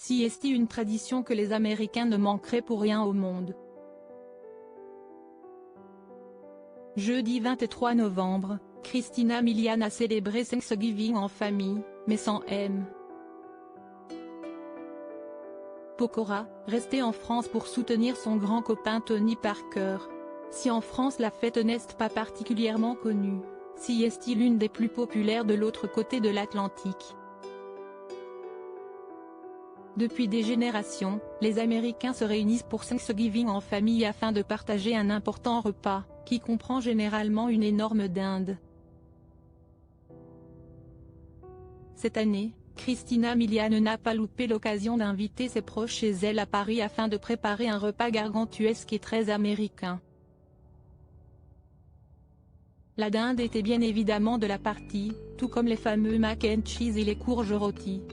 CST, une tradition que les Américains ne manqueraient pour rien au monde. Jeudi 23 novembre, Christina Milian a célébré Thanksgiving en famille, mais sans M. Pokora, resté en France pour soutenir son grand copain Tony Parker. Si en France la fête n'est pas particulièrement connue, CST l'une des plus populaires de l'autre côté de l'Atlantique. Depuis des générations, les Américains se réunissent pour Thanksgiving en famille afin de partager un important repas, qui comprend généralement une énorme dinde. Cette année, Christina Milian n'a pas loupé l'occasion d'inviter ses proches chez elle à Paris afin de préparer un repas gargantuesque et très américain. La dinde était bien évidemment de la partie, tout comme les fameux mac and cheese et les courges rôties.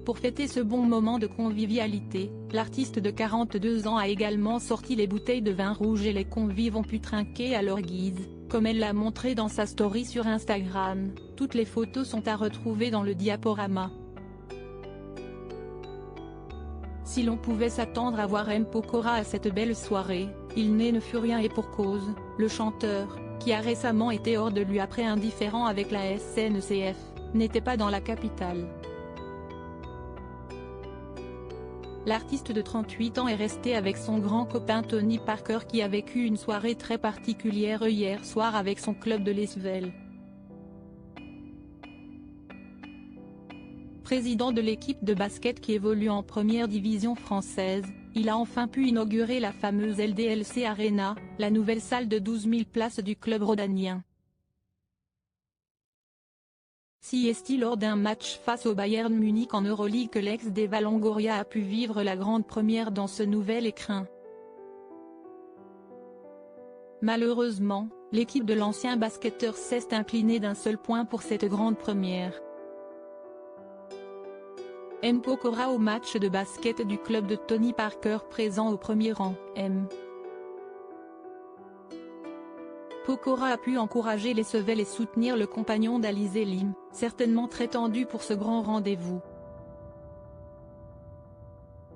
Pour fêter ce bon moment de convivialité, l'artiste de 42 ans a également sorti les bouteilles de vin rouge et les convives ont pu trinquer à leur guise, comme elle l'a montré dans sa story sur Instagram. Toutes les photos sont à retrouver dans le diaporama. Si l'on pouvait s'attendre à voir M. Pokora à cette belle soirée, il ne fut rien et pour cause, le chanteur, qui a récemment été hors de lui après un différend avec la SNCF, n'était pas dans la capitale. L'artiste de 38 ans est resté avec son grand copain Tony Parker qui a vécu une soirée très particulière hier soir avec son club de Louisville. Président de l'équipe de basket qui évolue en première division française, il a enfin pu inaugurer la fameuse LDLC Arena, la nouvelle salle de 12 000 places du club rhodanien. CST lors d'un match face au Bayern Munich en Euroleague que l'ex d'Eva Longoria a pu vivre la grande première dans ce nouvel écrin. Malheureusement, l'équipe de l'ancien basketteur s'est inclinée d'un seul point pour cette grande première. M. Pokora au match de basket du club de Tony Parker présent au premier rang. M. Pokora a pu encourager les Sevels et soutenir le compagnon d'Alizé Lim, certainement très tendu pour ce grand rendez-vous.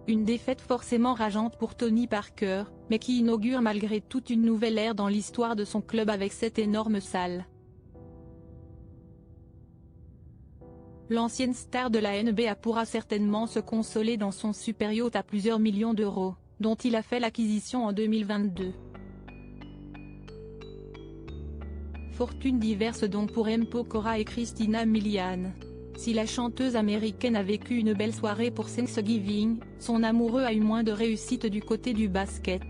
Une défaite forcément rageante pour Tony Parker, mais qui inaugure malgré tout une nouvelle ère dans l'histoire de son club avec cette énorme salle. L'ancienne star de la NBA pourra certainement se consoler dans son super yacht à plusieurs millions d'euros, dont il a fait l'acquisition en 2022. Fortunes diverses donc pour M. Pokora et Christina Milian. Si la chanteuse américaine a vécu une belle soirée pour Thanksgiving, son amoureux a eu moins de réussite du côté du basket.